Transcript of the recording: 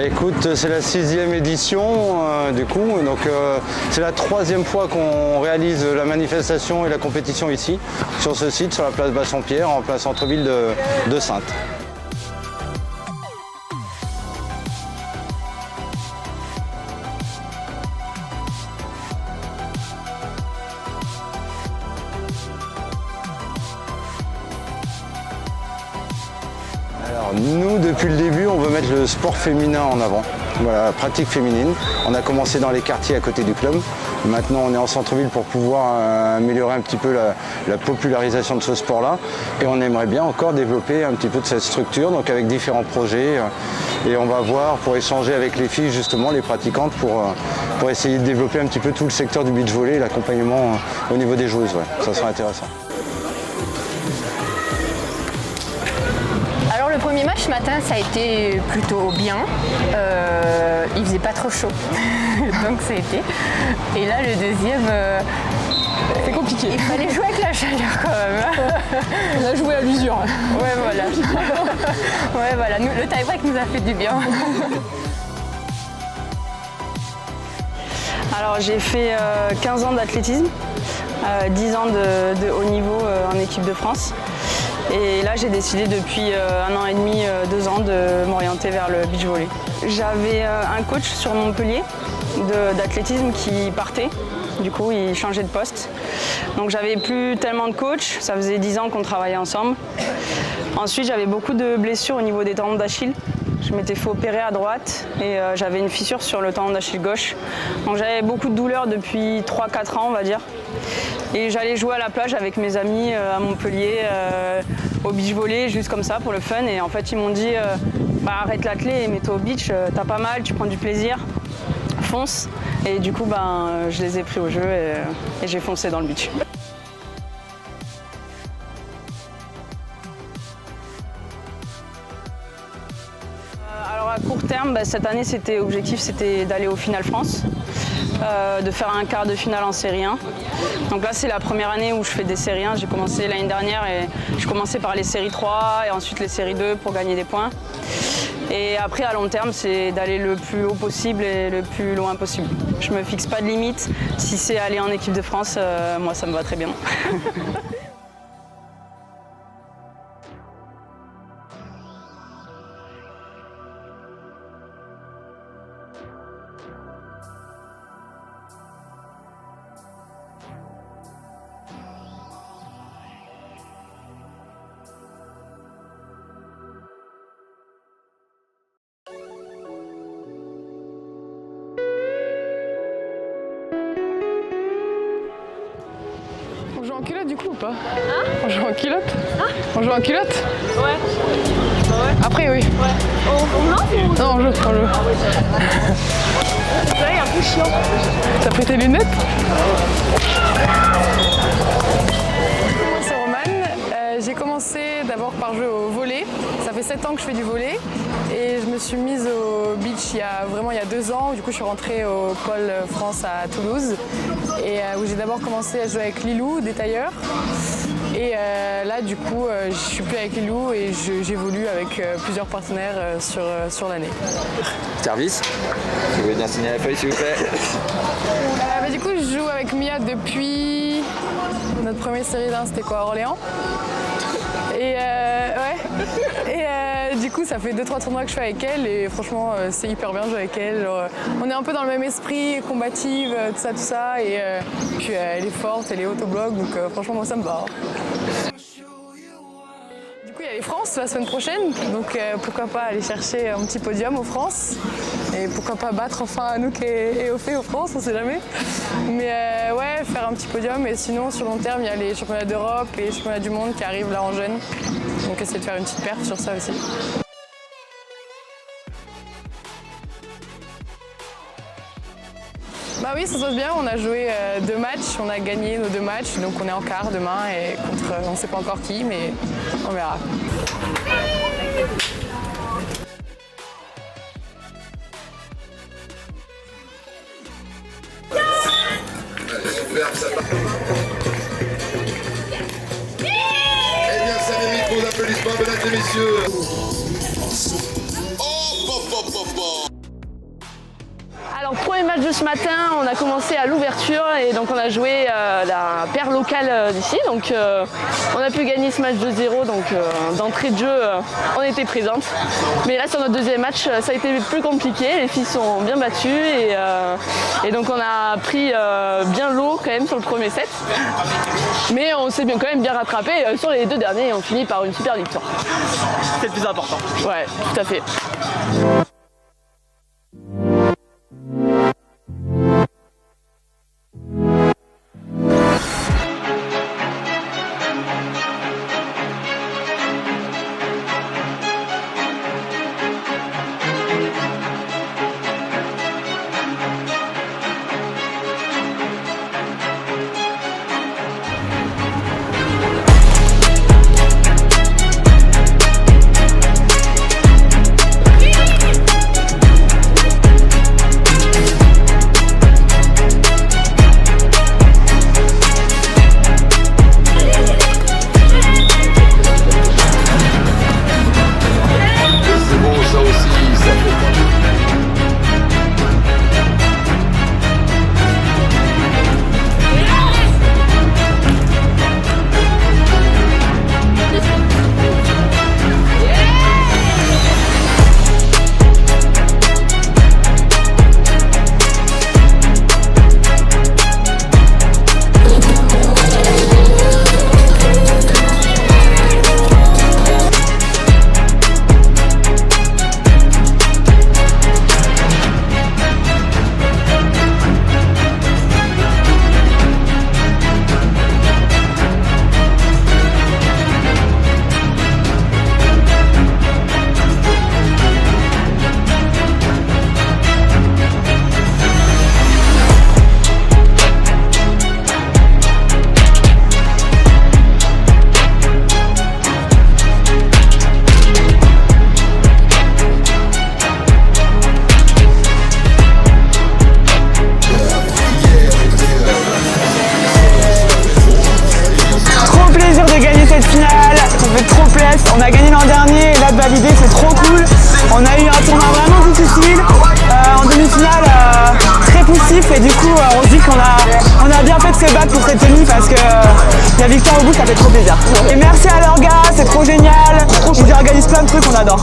Écoute, c'est la 6e édition du coup, donc c'est la 3e fois qu'on réalise la manifestation et la compétition ici, sur ce site, sur la place Bassompierre, en plein centre-ville de Saintes. Alors nous, depuis le début, on veut mettre le sport féminin en avant. Voilà, la pratique féminine. On a commencé dans les quartiers à côté du club. Maintenant, on est en centre-ville pour pouvoir améliorer un petit peu la popularisation de ce sport-là. Et on aimerait bien encore développer un petit peu de cette structure, donc avec différents projets. Et on va voir pour échanger avec les filles, justement, les pratiquantes, pour essayer de développer un petit peu tout le secteur du beach volley et l'accompagnement au niveau des joueuses. Ouais, ça sera intéressant. Alors le premier match ce matin, ça a été plutôt bien. Il faisait pas trop chaud, donc ça a été. Et là le deuxième, c'est compliqué. Il fallait jouer avec la chaleur quand même. On a joué à l'usure. Ouais voilà. Ouais voilà. Le tie-break nous a fait du bien. Alors j'ai fait 15 ans d'athlétisme, 10 ans de haut niveau en équipe de France. Et là, j'ai décidé depuis 1 an et demi, 2 ans de m'orienter vers le beach volley. J'avais un coach sur Montpellier d'athlétisme qui partait. Du coup, il changeait de poste. Donc j'avais plus tellement de coach. Ça faisait 10 ans qu'on travaillait ensemble. Ensuite, j'avais beaucoup de blessures au niveau des tendons d'Achille. Je m'étais fait opérer à droite et j'avais une fissure sur le tendon d'Achille gauche. Donc j'avais beaucoup de douleurs depuis 3-4 ans, on va dire. Et j'allais jouer à la plage avec mes amis à Montpellier, au beach volley, juste comme ça pour le fun. Et en fait, ils m'ont dit arrête l'athlé et mets-toi au beach, t'as pas mal, tu prends du plaisir, fonce. Et du coup, je les ai pris au jeu et j'ai foncé dans le beach. Alors à court terme, cette année, l'objectif c'était d'aller au Final France. De faire un quart de finale en série 1. Donc là c'est la première année où je fais des séries 1. J'ai commencé l'année dernière et je commençais par les séries 3 et ensuite les séries 2 pour gagner des points. Et après à long terme c'est d'aller le plus haut possible et le plus loin possible. Je me fixe pas de limite. Si c'est aller en équipe de France, moi ça me va très bien. On joue en culotte du coup ou pas? Hein? On joue en culotte? Hein? On joue en culotte? Ouais. Ouais. Après oui. Ouais. On lance ou... Non, on joue. C'est un peu chiant. T'as pris tes lunettes? C'est Romane. J'ai commencé d'abord par jouer au volley. Ça fait 7 ans que je fais du volley. Et je me suis mise au beach il y a 2 ans. Du coup, je suis rentrée au Pôle France à Toulouse. Et où j'ai d'abord commencé à jouer avec Lilou, des tailleurs. Et là, du coup, je suis plus avec Lilou et j'évolue avec plusieurs partenaires sur l'année. Service. Vous pouvez bien signer la feuille s'il vous plaît. Du coup, je joue avec Mia depuis notre première série 1, c'était quoi, Orléans. Et du coup, ça fait 2-3 tournois que je fais avec elle et franchement, c'est hyper bien de jouer avec elle. Genre, on est un peu dans le même esprit, combative, tout ça. Et puis elle est forte, elle est haute au bloc, donc franchement, moi ça me va. Du coup, il y a les France la semaine prochaine, donc pourquoi pas aller chercher un petit podium aux France. Et pourquoi pas battre enfin Anouk et Ophé aux France, on sait jamais. Mais ouais, faire un petit podium. Et sinon, sur long terme, il y a les championnats d'Europe et les championnats du monde qui arrivent là en jeune. Donc essayer de faire une petite perte sur ça aussi. Bah oui, ça se passe bien. On a joué 2 matchs, on a gagné nos 2 matchs. Donc on est en quart demain et contre on ne sait pas encore qui, mais on verra. Eh bien, ça mérite vos applaudissements, mesdames et messieurs. Oh, pop, pop, pop, pop. ce matin, on a commencé à l'ouverture et donc on a joué la paire locale d'ici. Donc on a pu gagner ce match 2-0, donc d'entrée de jeu, on était présente. Mais là, sur notre deuxième match, ça a été plus compliqué. Les filles sont bien battues et donc on a pris bien l'eau quand même sur le premier set. Mais on s'est quand même bien rattrapé sur les deux derniers et on finit par une super victoire. C'est le plus important. Ouais, tout à fait. On a gagné l'an dernier et là de valider, c'est trop cool. On a eu un tournoi vraiment difficile, en demi-finale très poussif et du coup on se dit qu'on a bien fait de se battre pour cette tenue parce que la victoire au bout ça fait trop plaisir. Et merci à leurs gars, c'est trop génial, ils organisent plein de trucs, on adore.